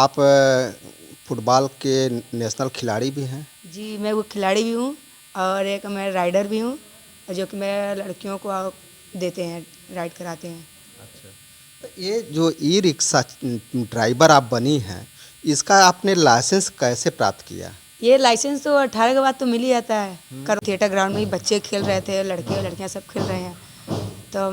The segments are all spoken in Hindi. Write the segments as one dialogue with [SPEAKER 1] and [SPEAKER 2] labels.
[SPEAKER 1] आप फुटबॉल के नेशनल खिलाड़ी भी हैं।
[SPEAKER 2] जी, मैं वो खिलाड़ी भी हूँ और एक मैं राइडर भी हूँ, जो कि मैं लड़कियों को देते हैं, राइड कराते हैं।
[SPEAKER 1] अच्छा। तो ये जो ई रिक्शा ड्राइवर आप बनी हैं, इसका आपने लाइसेंस कैसे प्राप्त किया?
[SPEAKER 2] ये लाइसेंस तो 18 के बाद तो मिल ही जाता है। कर थिएटर ग्राउंड में ही बच्चे खेल रहे थे, लड़के और लड़कियाँ सब खेल रहे हैं। तो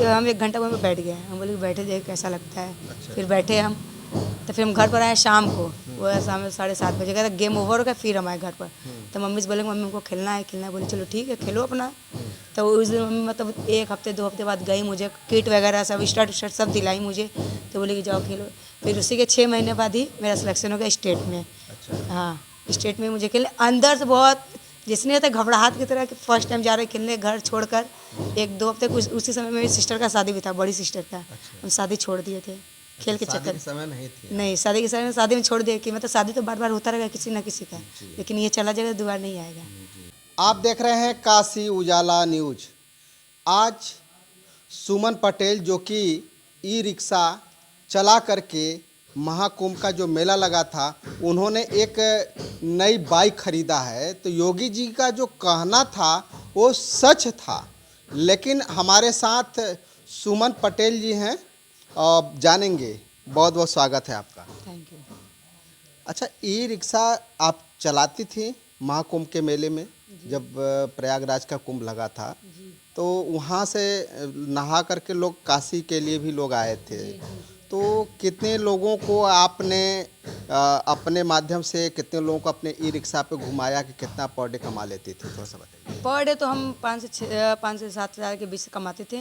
[SPEAKER 2] हम 1 घंटा वहाँ पे बैठ गए। हम बोले कि बैठे देख कैसा लगता है।
[SPEAKER 1] अच्छा
[SPEAKER 2] फिर
[SPEAKER 1] अच्छा।
[SPEAKER 2] बैठे हम, तो फिर हम घर पर आए शाम को। वो शाम 7:30 बजे का गेम ओवर हो गया, फिर हम आए घर पर। तो मम्मी से बोले मम्मी हमको खेलना है। बोली चलो ठीक है खेलो अपना। तो उस दिन मम्मी मतलब 1 हफ्ते 2 हफ्ते बाद गई, मुझे किट वगैरह सब स्टार्ट सब दिलाई मुझे। तो बोले कि जाओ खेलो। फिर उसी के 6 महीने बाद ही मेरा सिलेक्शन हो गया स्टेट में।
[SPEAKER 1] अच्छा।
[SPEAKER 2] हाँ, स्टेट में मुझे खेलने अंदर से बहुत जिसने तो घबराहट की तरह कि फर्स्ट टाइम जा रहे खेलने घर छोड़कर। 1-2 हफ्ते उसी समय मेरी सिस्टर का शादी भी था, बड़ी सिस्टर का।
[SPEAKER 1] अच्छा।
[SPEAKER 2] हम शादी छोड़ दिए थे
[SPEAKER 1] अच्छा,
[SPEAKER 2] खेल के
[SPEAKER 1] शादी
[SPEAKER 2] चक्कर।
[SPEAKER 1] के समय नहीं थी आप?
[SPEAKER 2] नहीं, शादी के समय शादी में छोड़ दिया कि मतलब शादी तो बार बार होता रहेगा किसी ना किसी का,
[SPEAKER 1] जी।
[SPEAKER 2] लेकिन ये चला जाएगा दोबारा नहीं आएगा।
[SPEAKER 1] आप देख रहे हैं काशी उजाला न्यूज। आज सुमन पटेल जो कि ई रिक्शा चला करके महाकुंभ का जो मेला लगा था, उन्होंने एक नई बाइक खरीदा है। तो योगी जी का जो कहना था वो सच था। लेकिन हमारे साथ सुमन पटेल जी हैं और जानेंगे। बहुत बहुत स्वागत है आपका।
[SPEAKER 2] Thank you.
[SPEAKER 1] अच्छा, ई रिक्शा आप चलाती थी महाकुंभ के मेले में, जब प्रयागराज का कुंभ लगा था,
[SPEAKER 2] जी
[SPEAKER 1] तो वहाँ से नहा करके लोग काशी के लिए भी लोग आए थे।
[SPEAKER 2] जी जी।
[SPEAKER 1] तो कितने लोगों को आपने अपने माध्यम से कितने लोगों को अपने ई रिक्शा पे घुमाया कि कितना पर डे कमा लेती थी, थोड़ा सा बताइए।
[SPEAKER 2] पर डे तो हम 5 से 7 हज़ार के बीच कमाते थे।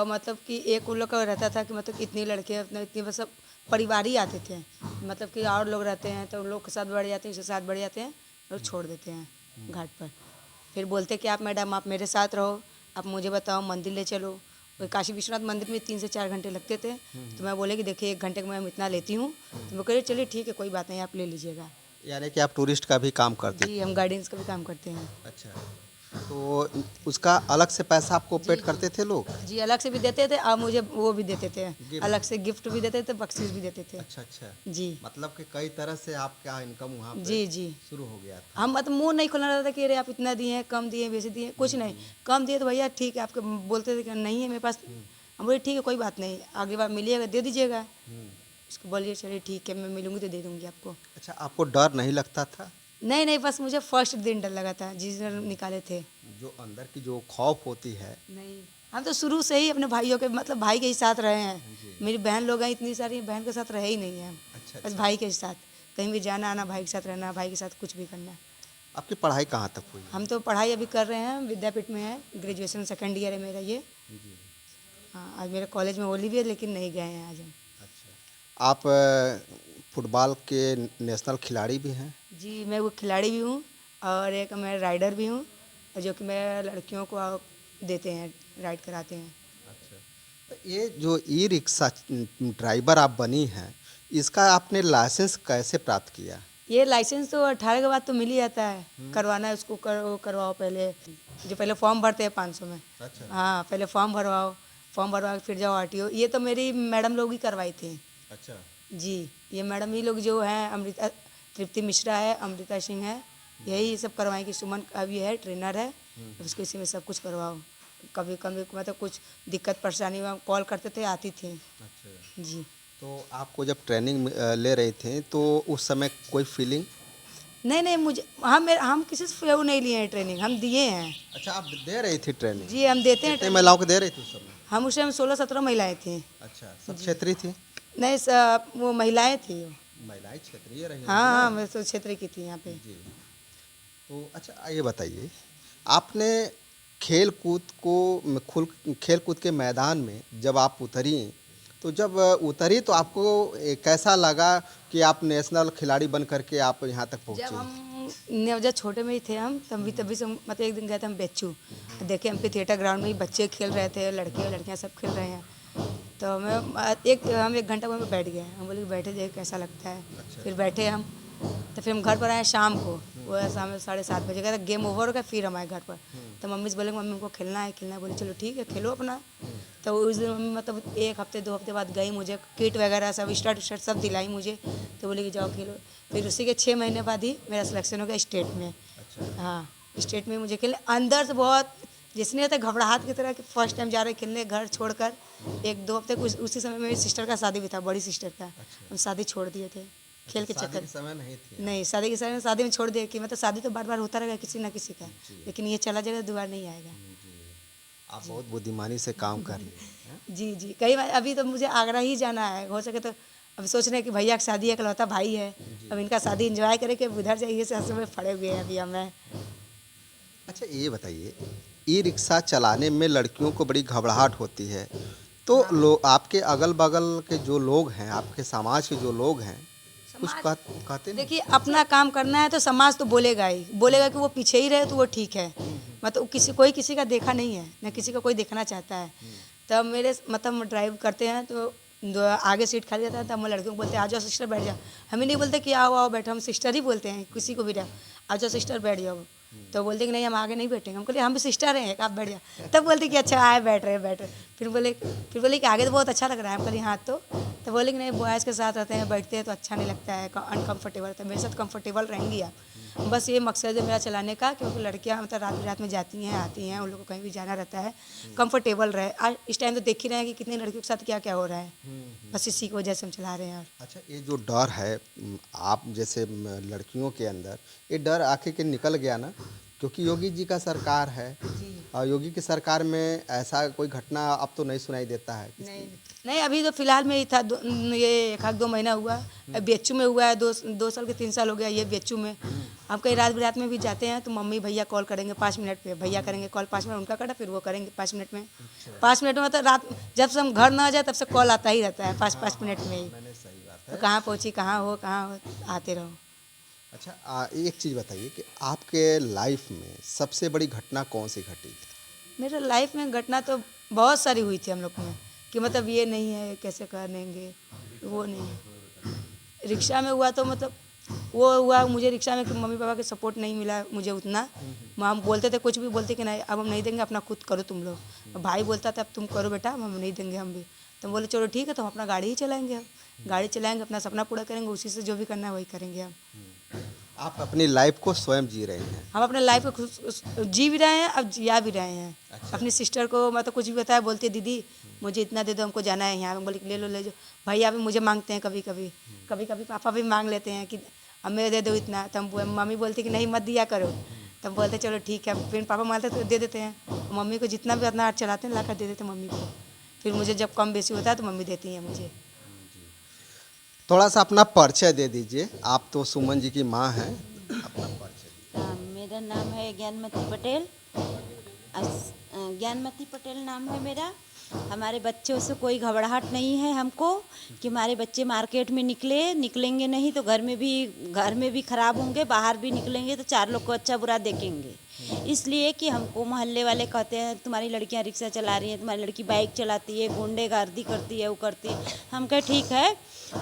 [SPEAKER 2] मतलब कि एक उन लोग का रहता था कि मतलब इतनी लड़के इतनी बस सब परिवार ही आते थे। मतलब कि और लोग रहते हैं तो उन लोग के साथ बढ़ जाते हैं, उसके साथ बढ़ जाते हैं और छोड़ देते हैं घाट पर। फिर बोलते कि आप मैडम आप मेरे साथ रहो, आप मुझे बताओ मंदिर ले चलो। वही काशी विश्वनाथ मंदिर में 3 से 4 घंटे लगते थे। तो मैं बोले कि देखिए 1 घंटे का मैं इतना लेती हूँ। तो वो कह रहे चलिए ठीक है कोई बात नहीं आप ले लीजिएगा।
[SPEAKER 1] यानी कि आप टूरिस्ट का भी काम करते
[SPEAKER 2] जी
[SPEAKER 1] थे?
[SPEAKER 2] हम गाइडेंस का भी काम करते हैं।
[SPEAKER 1] अच्छा। तो उसका अलग से पैसा आपको
[SPEAKER 2] जी
[SPEAKER 1] पेड
[SPEAKER 2] जी
[SPEAKER 1] करते थे लोग?
[SPEAKER 2] जी, अलग से भी देते थे और मुझे वो भी देते थे,
[SPEAKER 1] गिफ्ट?
[SPEAKER 2] अलग से गिफ्ट भी देते थे, बख्शीश भी देते थे।
[SPEAKER 1] अच्छा अच्छा।
[SPEAKER 2] जी
[SPEAKER 1] मतलब कि कई तरह से आपका इनकम वहाँ पे
[SPEAKER 2] जी जी।
[SPEAKER 1] शुरू हो गया था।
[SPEAKER 2] हम मतलब मुंह नहीं खोलना रहता था कि अरे आप इतना दिए हैं, कम दिए हैं, वैसे दिए हैं, कुछ नहीं। कम दिए तो भैया ठीक है, आपके बोलते थे कि नहीं है मेरे पास। हम बोले ठीक है कोई बात नहीं, अगली बार मिलिएगा दे दीजिएगा। उसको बोलिए चलिए ठीक है मैं मिलूंगी तो दे दूंगी आपको।
[SPEAKER 1] अच्छा, आपको डर नहीं लगता था?
[SPEAKER 2] नहीं नहीं, बस मुझे फर्स्ट दिन डर लगा था जिस दिन निकाले थे।
[SPEAKER 1] जो अंदर की जो खौफ होती है।
[SPEAKER 2] नहीं, हम तो शुरू से ही अपने भाइयों के मतलब भाई के ही साथ रहे हैं।
[SPEAKER 1] जी।
[SPEAKER 2] मेरी बहन लोग हैं इतनी सारी, बहन के साथ रहे ही नहीं हैं हम।
[SPEAKER 1] अच्छा
[SPEAKER 2] बस
[SPEAKER 1] अच्छा।
[SPEAKER 2] भाई के साथ कहीं भी जाना आना, भाई के साथ रहना, भाई के साथ कुछ भी करना।
[SPEAKER 1] आपकी पढ़ाई कहाँ तक हुई है?
[SPEAKER 2] हम तो पढ़ाई अभी कर रहे हैं, विद्यापीठ में है, ग्रेजुएशन 2nd ईयर है मेरा ये।
[SPEAKER 1] जी।
[SPEAKER 2] हाँ, आज मेरे कॉलेज में होली भी है लेकिन नहीं गए हैं आज हम।
[SPEAKER 1] अच्छा। आप फुटबॉल के नेशनल खिलाड़ी भी हैं।
[SPEAKER 2] जी, मैं वो खिलाड़ी भी हूँ और एक मैं राइडर भी हूँ, जो कि मैं लड़कियों को देते हैं, राइड कराते हैं।
[SPEAKER 1] अच्छा। तो ये जो ई रिक्शा ड्राइवर आप बनी हैं, इसका आपने लाइसेंस कैसे प्राप्त किया?
[SPEAKER 2] ये लाइसेंस तो 18 के बाद तो मिल ही जाता है। करवाना है उसको वो करवाओ पहले, जो पहले फॉर्म भरते हैं 500 में।
[SPEAKER 1] अच्छा
[SPEAKER 2] हाँ, पहले फॉर्म भरवाओ, फॉर्म भरवा के फिर जाओ आरटीओ। ये तो मेरी मैडम लोग ही करवाई थी।
[SPEAKER 1] अच्छा।
[SPEAKER 2] जी, ये मैडम ही लोग जो हैं, अमृता तृप्ति मिश्रा है, अमृता सिंह है, यही सब करवाएं कि सुमन अभी है ट्रेनर है, उसको इसी में सब कुछ करवाओ। कभी कभी मतलब कुछ दिक्कत परेशानी हुआ कॉल करते थे, आती थी।
[SPEAKER 1] अच्छा।
[SPEAKER 2] जी
[SPEAKER 1] तो आपको जब ट्रेनिंग ले रहे थे तो उस समय कोई फीलिंग?
[SPEAKER 2] नहीं नहीं, मुझे हम किसी से वो नहीं लिए हैं ट्रेनिंग, हम दिए हैं।
[SPEAKER 1] अच्छा, आप दे रही थी ट्रेनिंग?
[SPEAKER 2] जी हम देते हैं
[SPEAKER 1] कितने
[SPEAKER 2] ट्रेनिंग।
[SPEAKER 1] महिलाओं को दे रही थी उस समय?
[SPEAKER 2] हम उस टाइम 16-17 महिलाएं थी।
[SPEAKER 1] अच्छा, सब
[SPEAKER 2] जी
[SPEAKER 1] क्षेत्रीय थी?
[SPEAKER 2] नहीं वो महिलाएं थी।
[SPEAKER 1] महिलाएं क्षेत्रीय रही
[SPEAKER 2] हाँ
[SPEAKER 1] होंगी ना?
[SPEAKER 2] हाँ, मैं तो क्षेत्र की थी यहाँ पे।
[SPEAKER 1] जी। तो अच्छा, ये बताइए, आपने खेल कूद को खुल खेल कूद के मैदान में जब आप उतरी, तो जब उतरी तो आपको कैसा लगा कि आप नेशनल खिलाड़ी बन करके आप यहाँ तक
[SPEAKER 2] जब
[SPEAKER 1] पहुँची?
[SPEAKER 2] हम जब छोटे में ही थे हम तभी से मतलब एक दिन गए थे हम बेच्चू, देखे एमपी थिएटर ग्राउंड में ही बच्चे खेल रहे थे, लड़के और लड़कियां सब खेल रहे हैं। तो हम 1 घंटा वहाँ पे बैठ गए। हम बोले कि बैठे देख कैसा लगता है।
[SPEAKER 1] अच्छा।
[SPEAKER 2] फिर बैठे हम, तो फिर हम घर पर आए शाम को। वो है शाम 7:30 बजे कहता गेम ओवर हो गया फिर हम आए घर पर। तो मम्मी से बोले मम्मी हमको खेलना है, बोले चलो ठीक है खेलो अपना। तो उस दिन मम्मी मतलब 1 हफ्ते 2 हफ्ते बाद गई, मुझे किट वगैरह सब स्टार्ट सब दिलाई मुझे। तो बोले कि जाओ खेलो। फिर उसी के 6 महीने बाद ही मेरा सिलेक्शन हो गया स्टेट में। हाँ, स्टेट में मुझे खेलने अंदर से बहुत जिसने होता है घबराहट की तरह कि फर्स्ट टाइम जा रहे खेलने घर छोड़कर। 1-2 हफ्ते उसी समय मेरी सिस्टर का शादी भी था, बड़ी सिस्टर का। हम शादी छोड़ दिए थे खेल के चक्कर।
[SPEAKER 1] समय नहीं थी।
[SPEAKER 2] नहीं, शादी के समय शादी में छोड़ दिया कि मतलब शादी तो बार बार होता रहेगा किसी ना किसी का, लेकिन ये चला जाएगा दोबारा नहीं आएगा।
[SPEAKER 1] आप बहुत बुद्धिमानी से काम कर रही हैं।
[SPEAKER 2] जी जी, कई बार अभी तो मुझे आगरा ही जाना है, हो सके तो अब सोच रहे हैं कि भैया की शादी इकलौता भाई है, अब इनका शादी एंजॉय करके उधर जाइए से में पड़े हुए हैं अभी हमें।
[SPEAKER 1] अच्छा ये बताइए, ई रिक्शा चलाने में लड़कियों को बड़ी घबराहट होती है, तो आपके अगल बगल के जो लोग हैं, आपके समाज के जो लोग हैं, कुछ कहते नहीं?
[SPEAKER 2] देखिए अपना काम करना है तो समाज तो बोलेगा ही, बोलेगा कि वो पीछे ही रहे तो वो ठीक है। मतलब कोई किसी का देखा नहीं है, न किसी का कोई देखना चाहता है। तब मेरे मतलब हम ड्राइव करते हैं तो आगे सीट खाली रहता है, तब हम लड़कियों को बोलते हैं आ जाओ सिस्टर बैठ जाओ। हमें नहीं बोलते कि आओ आओ बैठो, हम सिस्टर ही बोलते हैं किसी को भी, आ जाओ सिस्टर बैठ जाओ। तो बोलते कि नहीं हम आगे नहीं बैठेंगे, हम कहते हम भी सिस्टर हैं आप बैठ जाओ। तब बोलते कि अच्छा आए बैठ रहे। फिर बोले कि आगे तो बहुत अच्छा लग रहा है, हम कहते हाँ तो बोले कि नहीं बॉयज़ के साथ रहते हैं बैठते हैं तो अच्छा नहीं लगता है, अनकम्फर्टेबल रहता है। मेरे साथ कंफर्टेबल रहेंगी आप, बस ये मकसद है मेरा चलाने का, क्योंकि लड़कियां मतलब रात में जाती हैं आती हैं, उन लोगों को कहीं भी जाना रहता है, कंफर्टेबल रहे। आज इस टाइम तो देख ही रहे हैं कि कितनी लड़कियों के साथ क्या क्या हो रहा है, बस इसी की वजह से हम चला रहे हैं। और
[SPEAKER 1] अच्छा ये जो डर है आप जैसे लड़कियों के अंदर, ये डर आखिर के निकल गया ना, क्योंकि योगी जी का सरकार है और योगी की सरकार में ऐसा कोई घटना अब तो नहीं सुनाई देता है किसी
[SPEAKER 2] नहीं नहीं, अभी तो फिलहाल में ही था ये 1-2 महीना हुआ। बेच्चू में हुआ है, 2 साल के 3 साल हो गया ये बेच्चू में। हम कहीं रात बिरात में भी जाते हैं तो मम्मी भैया कॉल करेंगे 5 मिनट पे, भैया करेंगे कॉल 5 मिनट उनका कटा, फिर वो करेंगे 5 मिनट में। 5 मिनट में मतलब रात जब से हम घर ना आ जाए तब से कॉल आता ही रहता है 5-5 मिनट में ही।
[SPEAKER 1] सही बात
[SPEAKER 2] तो कहाँ पहुँची कहाँ हो आते रहो।
[SPEAKER 1] अच्छा एक चीज़ बताइए कि आपके लाइफ में सबसे बड़ी घटना कौन सी घटी?
[SPEAKER 2] मेरे लाइफ में घटना तो बहुत सारी हुई थी हम लोग में, कि मतलब ये नहीं है कैसे करेंगे, वो नहीं है। रिक्शा में हुआ तो मतलब वो हुआ मुझे रिक्शा में कि मम्मी पापा के सपोर्ट नहीं मिला मुझे उतना। हम बोलते थे कुछ भी बोलते कि नहीं अब हम नहीं देंगे, अपना खुद करो तुम लोग। भाई बोलता था अब तुम करो बेटा, हम नहीं देंगे हम भी। तो हम बोले चलो ठीक है, तो हम अपना गाड़ी ही चलाएंगे, हम गाड़ी चलाएंगे, अपना सपना पूरा करेंगे, उसी से जो भी करना है वही करेंगे हम।
[SPEAKER 1] आप अपनी लाइफ को स्वयं जी रहे हैं।
[SPEAKER 2] हम अपने लाइफ को जी भी रहे हैं, अब जिया भी रहे हैं।
[SPEAKER 1] अच्छा।
[SPEAKER 2] अपनी सिस्टर को मतलब कुछ भी बताया बोलती है दीदी मुझे इतना दे दो, हमको जाना है यहाँ। बोले ले लो ले जाओ। भैया भी मुझे मांगते हैं कभी कभी पापा भी मांग लेते हैं कि हमें दे दो इतना। तो मम्मी बोलती कि नहीं मत दिया करो, तब बोलते चलो ठीक है। फिर पापा मांगते तो दे देते हैं, मम्मी को जितना भी अपना हाथ चलाते हैं लाकर दे देते हैं मम्मी को। फिर मुझे जब कम बेसी होता है तो मम्मी देती हैं मुझे।
[SPEAKER 1] थोड़ा सा अपना परिचय दे दीजिए, आप तो सुमन जी की माँ हैं, अपना परिचय।
[SPEAKER 3] हाँ, मेरा नाम है ज्ञानमती पटेल। ज्ञानमती पटेल नाम है मेरा। हमारे बच्चों से कोई घबराहट नहीं है हमको कि हमारे बच्चे मार्केट में निकलेंगे नहीं तो घर में भी खराब होंगे, बाहर भी निकलेंगे तो 4 लोग को अच्छा बुरा देखेंगे। इसलिए कि हमको मोहल्ले वाले कहते हैं तुम्हारी लड़कियां रिक्शा चला रही हैं, तुम्हारी लड़की बाइक चलाती है, गुंडेगार्दी करती है, वो करती है। हम कहे ठीक है,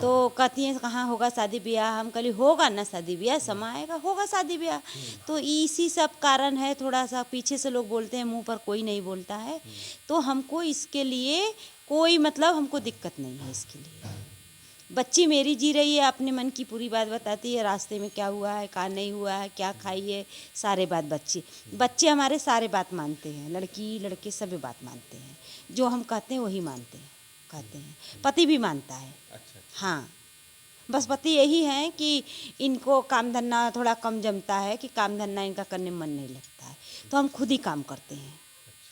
[SPEAKER 3] तो कहती हैं कहाँ होगा शादी ब्याह। हम कहली होगा ना शादी ब्याह, समय आएगा होगा शादी ब्याह। तो इसी सब कारण है, थोड़ा सा पीछे से लोग बोलते हैं, मुंह पर कोई नहीं बोलता है। तो हमको इसके लिए कोई मतलब हमको दिक्कत नहीं है। इसके लिए बच्ची मेरी जी रही है, अपने मन की पूरी बात बताती है, रास्ते में क्या हुआ है क्या नहीं हुआ है, क्या खाई है, सारे बात बच्चे हमारे सारे बात मानते हैं। लड़की लड़के सभी बात मानते हैं, जो हम कहते हैं वही कहते हैं। पति भी मानता है।
[SPEAKER 1] अच्छा।
[SPEAKER 3] हाँ, बस पति यही है कि इनको काम धंधा थोड़ा कम जमता है, कि काम धंधा इनका करने में मन नहीं लगता है, तो हम खुद ही काम करते हैं।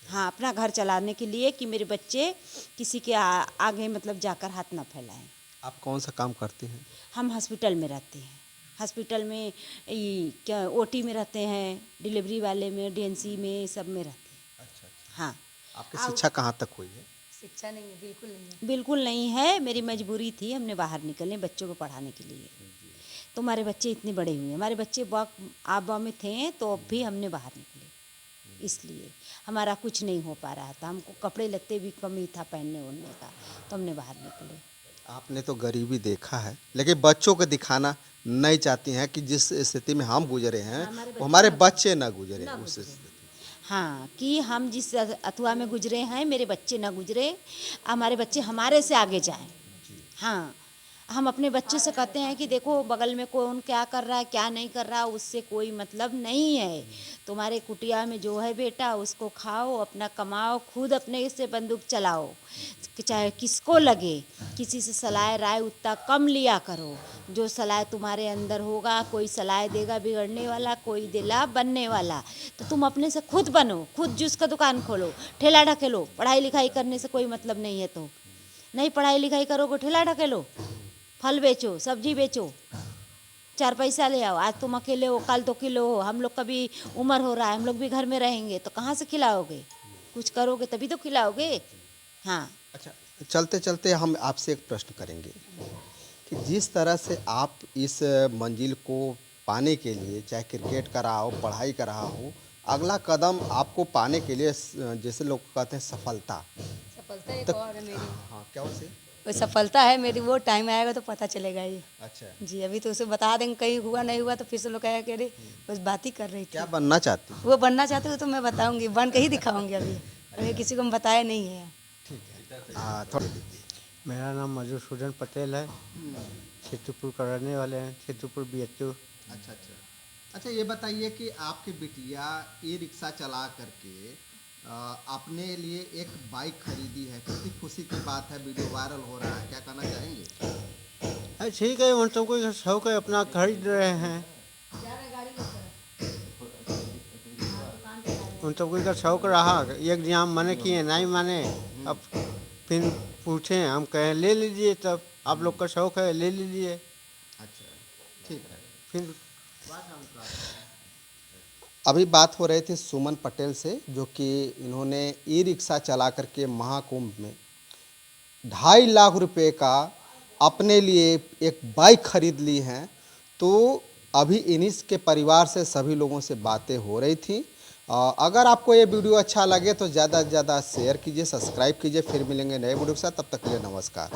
[SPEAKER 3] हाँ, अपना घर चलाने के लिए, कि मेरे बच्चे किसी के आगे मतलब जाकर हाथ ना फैलाएं।
[SPEAKER 1] आप कौन सा काम करती हैं?
[SPEAKER 3] हम हॉस्पिटल में रहते हैं। हॉस्पिटल में क्या ओटी में रहते हैं, डिलीवरी वाले में, डीएनसी में, सब में रहते हैं।
[SPEAKER 1] अच्छा।
[SPEAKER 3] हाँ।
[SPEAKER 1] आपकी शिक्षा कहाँ तक हुई है?
[SPEAKER 2] शिक्षा नहीं है, बिल्कुल नहीं है।
[SPEAKER 3] बिल्कुल नहीं है, मेरी मजबूरी थी, हमने बाहर निकलने बच्चों को पढ़ाने के लिए। तो हमारे बच्चे इतने बड़े हुए, हमारे बच्चे आबा में थे तो अब भी हमने बाहर निकले। इसलिए हमारा कुछ नहीं हो पा रहा था, हमको कपड़े लत्ते भी कमी था पहनने ओढ़ने का, तो हमने बाहर निकले।
[SPEAKER 1] आपने तो गरीबी देखा है, लेकिन बच्चों को दिखाना नहीं चाहती हैं कि जिस स्थिति में हम गुजरे हैं वो हमारे बच्चे ना गुजरे उस स्थिति।
[SPEAKER 3] हाँ, कि हम जिस अथवा में गुजरे हैं मेरे बच्चे ना गुजरे, हमारे बच्चे हमारे से आगे जाएं। हाँ, हम अपने बच्चे से कहते हैं कि देखो बगल में कौन क्या कर रहा है क्या नहीं कर रहा, उससे कोई मतलब नहीं है। तुम्हारे कुटिया में जो है बेटा उसको खाओ, अपना कमाओ, खुद अपने से बंदूक चलाओ, कि चाहे किसको लगे, किसी से सलाह राय उतना कम लिया करो। जो सलाह तुम्हारे अंदर होगा, कोई सलाह देगा बिगड़ने वाला, कोई देला बनने वाला, तो तुम अपने से खुद बनो, खुद जूस का दुकान खोलो, ठेला ढकेलो। पढ़ाई लिखाई करने से कोई मतलब नहीं है, तो नहीं पढ़ाई लिखाई करोगे ठेला ढकेलो, फल बेचो, सब्जी बेचो, 4 पैसा ले आओ। आज तुम अकेले हो, कल 2 किलो हो। हम लोग का भी उम्र हो रहा है, हम लोग भी घर में रहेंगे तो कहाँ से खिलाओगे? कुछ करोगे तभी तो खिलाओगे। हाँ,
[SPEAKER 1] अच्छा, चलते चलते हम आपसे एक प्रश्न करेंगे कि जिस तरह से आप इस मंजिल को पाने के लिए, चाहे क्रिकेट का रहा हो, पढ़ाई का रहा हो, अगला कदम आपको पाने के लिए जैसे लोग कहते हैं सफलता,
[SPEAKER 2] सफलता एक और है मेरी।
[SPEAKER 1] हाँ क्या उसे?
[SPEAKER 2] वो सफलता है मेरी, वो टाइम आएगा तो पता चलेगा ये।
[SPEAKER 1] अच्छा,
[SPEAKER 2] जी, अभी तो उसे बता देंगे, कहीं हुआ नहीं हुआ तो फिर से लोग कहेगा कि अरे बस बात ही कर रही थी।
[SPEAKER 1] क्या बनना चाहती हैं?
[SPEAKER 2] वो बनना चाहते हो तो मैं बताऊंगी, बन के ही दिखाऊंगी। अभी किसी को हम बताया नहीं है।
[SPEAKER 1] हाँ, थोड़ी
[SPEAKER 4] मेरा नाम मधुसूदन पटेल है, क्षेत्रपुर का रहने वाले हैं, क्षेत्रपुर BHU।
[SPEAKER 1] अच्छा अच्छा अच्छा, ये बताइए कि आपकी बिटिया ई रिक्शा चला करके अपने लिए एक बाइक खरीदी है, कितनी खुशी की बात है, वीडियो वायरल हो रहा है, क्या कहना चाहेंगे?
[SPEAKER 4] ठीक है, उन सबको का शौक है, अपना खरीद रहे हैं। उन सबको का शौक रहा, एक जाम मने किए नहीं माने, अब फिर पूछे, हम कहें ले लीजिए, तब आप लोग का शौक है ले लीजिए।
[SPEAKER 1] अच्छा, ठीक है।
[SPEAKER 4] फिर
[SPEAKER 1] अभी बात हो रही थी सुमन पटेल से, जो कि इन्होंने ई रिक्शा चला करके महाकुंभ में 2.5 लाख रुपए का अपने लिए एक बाइक खरीद ली हैं। तो अभी इन्हीं के परिवार से सभी लोगों से बातें हो रही थी। अगर आपको ये वीडियो अच्छा लगे तो ज़्यादा से ज़्यादा शेयर कीजिए, सब्सक्राइब कीजिए। फिर मिलेंगे नए वीडियो के साथ, तब तक के लिए नमस्कार।